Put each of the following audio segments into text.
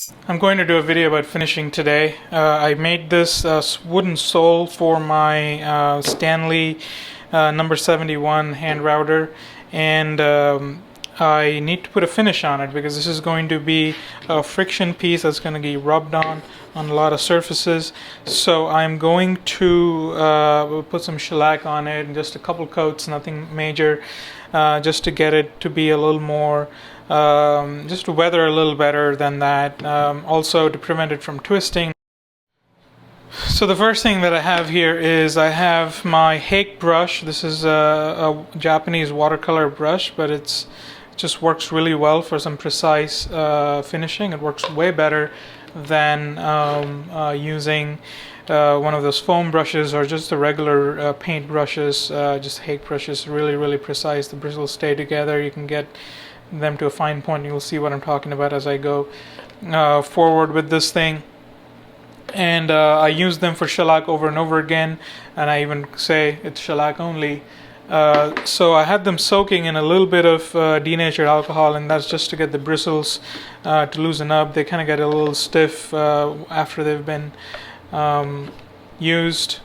I'm going to do a video about finishing today. I made this wooden sole for my Stanley number 71 hand router, and I need to put a finish on it because this is going to be a friction piece that's going to be rubbed on a lot of surfaces. So I'm going to put some shellac on it and just a couple coats, nothing major, just to get it to be a little more just to weather a little better than that, also to prevent it from twisting. So the first thing that I have here is I have my hake brush. This is a Japanese watercolor brush, but it just works really well for some precise finishing. It works way better than using one of those foam brushes or just the regular paint brushes. Just hake brushes, really precise. The bristles stay together. You can get them to a fine point. You'll see what I'm talking about as I go forward with this thing. And I use them for shellac over and over again, and I even say it's shellac only. So I had them soaking in a little bit of denatured alcohol, and that's just to get the bristles to loosen up. They kind of get a little stiff after they've been used.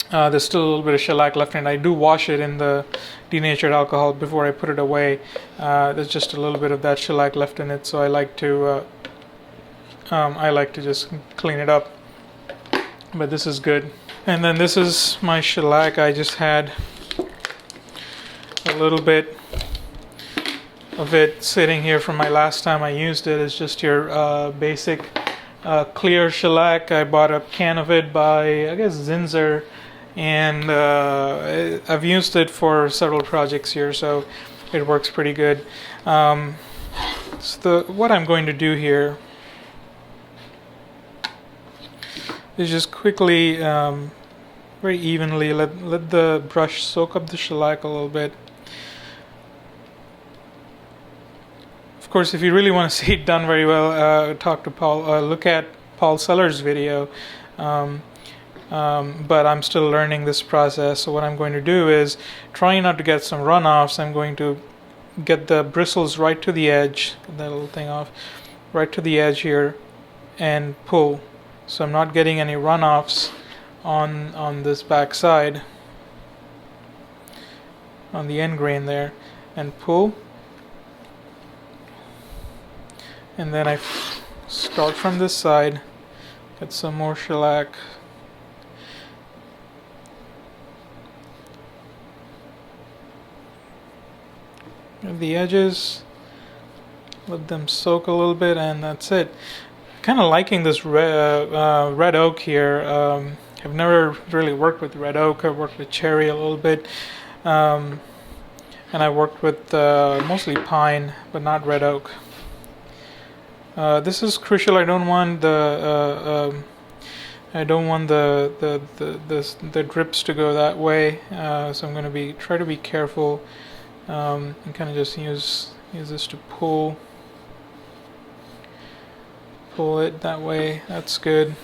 There's still a little bit of shellac left, and I do wash it in the denatured alcohol before I put it away. There's just a little bit of that shellac left in it, so I like to just clean it up. But this is good. And then this is my shellac. I just had a little bit of it sitting here from my last time I used it. It's just your basic clear shellac. I bought a can of it by, I guess, Zinsser. And I've used it for several projects here, so it works pretty good. So what I'm going to do here is just quickly, very evenly, let the brush soak up the shellac a little bit. Of course, if you really want to see it done very well, talk to Paul. Look at Paul Sellers' video. But I'm still learning this process, so what I'm going to do is, trying not to get some runoffs, I'm going to get the bristles right to the edge, get that little thing off, right to the edge here, and pull. So I'm not getting any runoffs on this back side, on the end grain there, and pull. And then I start from this side, get some more shellac. The edges, let them soak a little bit, and that's it. Kind of liking this red oak here. I've never really worked with red oak. I've worked with cherry a little bit, and I worked with mostly pine, but not red oak. This is crucial. I don't want the drips to go that way, so I'm going to try to be careful. And kind of just use this to pull it that way. That's good.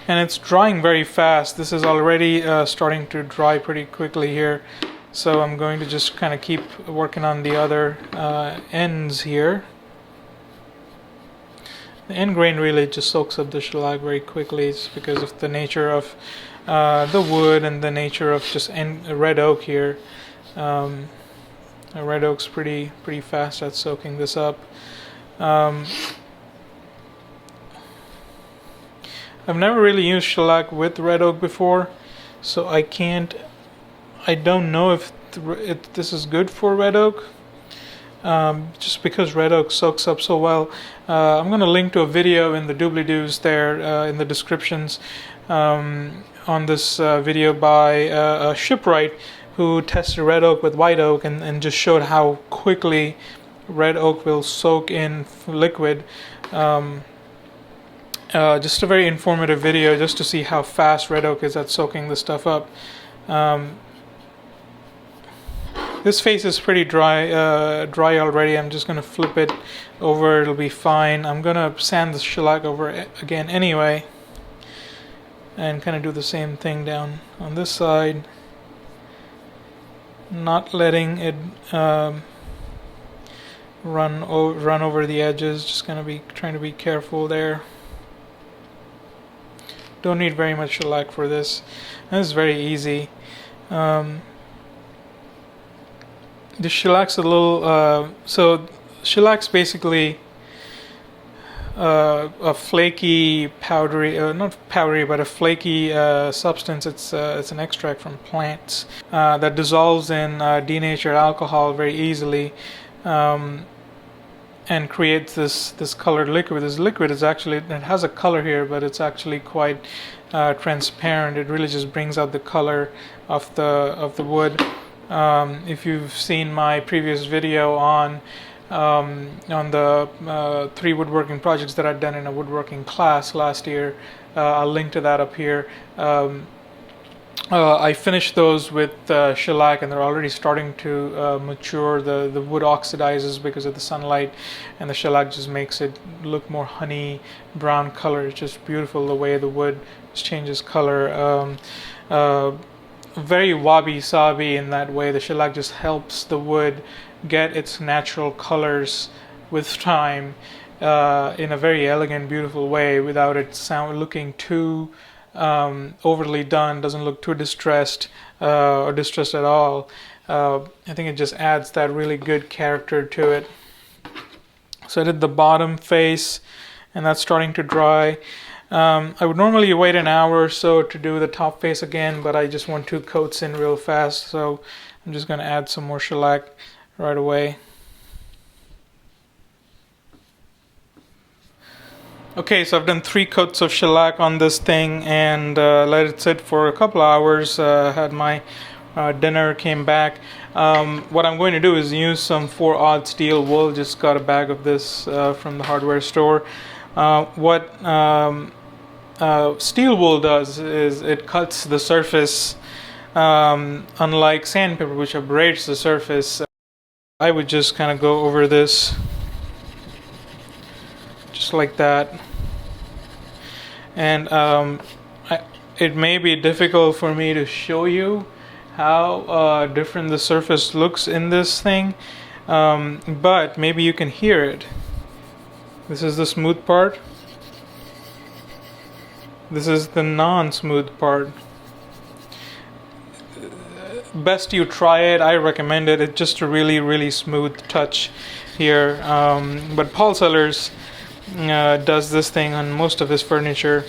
And it's drying very fast. This is already starting to dry pretty quickly here, so I'm going to just kind of keep working on the other ends here. The end grain really just soaks up the shellac very quickly. It's because of the nature of the wood and the nature of just red oak here. Red oak's pretty fast at soaking this up. I've never really used shellac with red oak before, so I don't know if this is good for red oak. Just because red oak soaks up so well. I'm going to link to a video in the doobly-doos there in the descriptions on this video by a shipwright who tested red oak with white oak and just showed how quickly red oak will soak in liquid. Just a very informative video just to see how fast red oak is at soaking the stuff up. This face is pretty dry already. I'm just going to flip it over. It'll be fine. I'm going to sand the shellac over again anyway, and kind of do the same thing down on this side, not letting it run over the edges. Just gonna be trying to be careful there. Don't need very much shellac for this. This is very easy. The shellac's a little so shellac's basically a flaky, powdery, not powdery, but a flaky substance. It's an extract from plants that dissolves in denatured alcohol very easily, and creates this colored liquid. This liquid is actually, it has a color here, but it's actually quite transparent. It really just brings out the color of the wood. If you've seen my previous video on the 3 woodworking projects that I'd done in a woodworking class last year, I'll link to that up here. I finished those with shellac, and they're already starting to mature. The wood oxidizes because of the sunlight, and the shellac just makes it look more honey brown color. It's just beautiful the way the wood just changes color. Very wabi-sabi in that way. The shellac just helps the wood get its natural colors with time, in a very elegant, beautiful way, without it looking too overly done. Doesn't look too distressed, or distressed at all. I think it just adds that really good character to it. So I did the bottom face, and that's starting to dry. I would normally wait an hour or so to do the top face again, but I just want 2 coats in real fast, so I'm just going to add some more shellac right away. Okay, so I've done 3 coats of shellac on this thing and let it sit for a couple hours. Had my dinner, came back. What I'm going to do is use some 4/0 steel wool. Just got a bag of this from the hardware store. What steel wool does is it cuts the surface, unlike sandpaper, which abrades the surface. I would just kind of go over this just like that, and it may be difficult for me to show you how different the surface looks in this thing, but maybe you can hear it. This is the smooth part. This is the non-smooth part. Best you try it. I recommend it. It's just a really smooth touch here. But Paul Sellers does this thing on most of his furniture,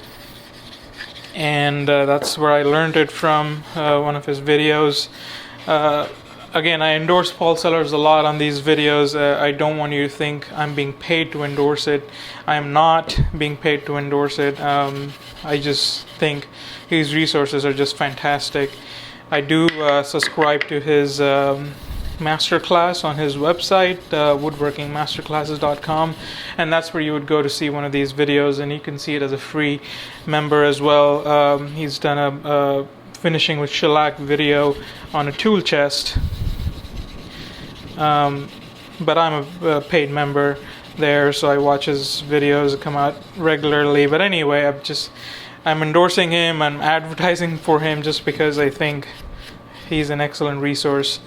and that's where I learned it from, one of his videos. Again, I endorse Paul Sellers a lot on these videos. I don't want you to think I'm being paid to endorse it. I am not being paid to endorse it. I just think his resources are just fantastic. I do subscribe to his masterclass on his website, woodworkingmasterclasses.com, and that's where you would go to see one of these videos, and you can see it as a free member as well. He's done a finishing with shellac video on a tool chest, but I'm a paid member there, so I watch his videos that come out regularly. But anyway, I'm endorsing him, I'm advertising for him just because I think he's an excellent resource.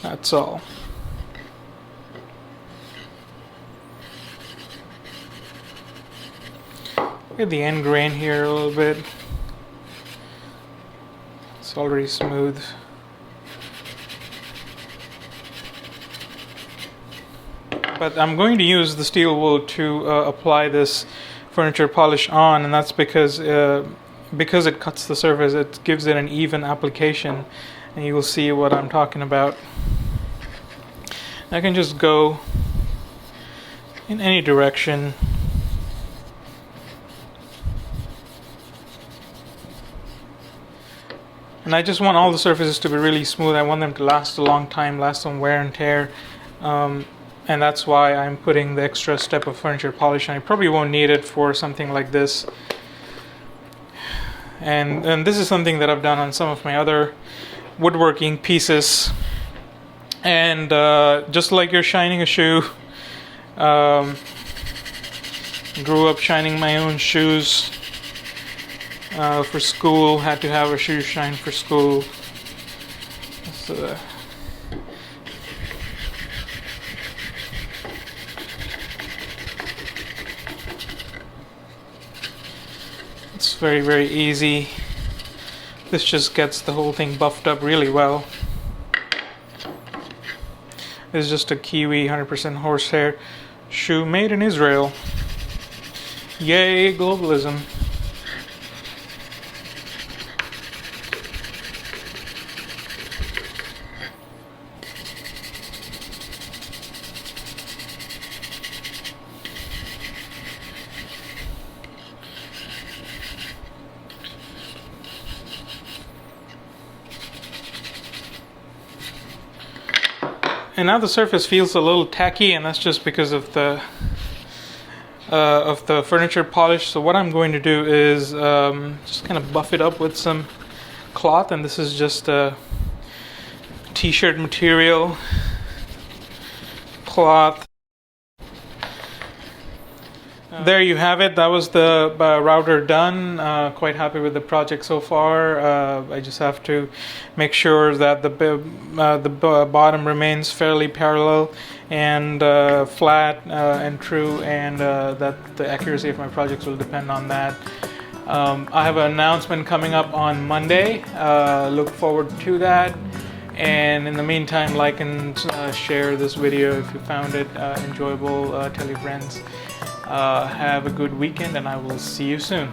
That's all. Get the end grain here a little bit. It's already smooth. But I'm going to use the steel wool to apply this furniture polish on, and that's because it cuts the surface. It gives it an even application, and you will see what I'm talking about. I can just go in any direction. And I just want all the surfaces to be really smooth. I want them to last a long time, last some wear and tear. And that's why I'm putting the extra step of furniture polish on. I probably won't need it for something like this. And this is something that I've done on some of my other woodworking pieces. And just like you're shining a shoe, grew up shining my own shoes for school. Had to have a shoe shine for school. So very, very easy. This just gets the whole thing buffed up really well. This is just a Kiwi 100% horsehair shoe made in Israel. Yay, globalism. And now the surface feels a little tacky, and that's just because of the furniture polish. So what I'm going to do is just kind of buff it up with some cloth, and this is just a t-shirt material cloth. There you have it. That was the router done. Quite happy with the project so far. I just have to make sure that the bottom remains fairly parallel and flat and true, and that the accuracy of my projects will depend on that. I have an announcement coming up on Monday. Look forward to that. And in the meantime, like and share this video if you found it enjoyable. Tell your friends. Have a good weekend, and I will see you soon.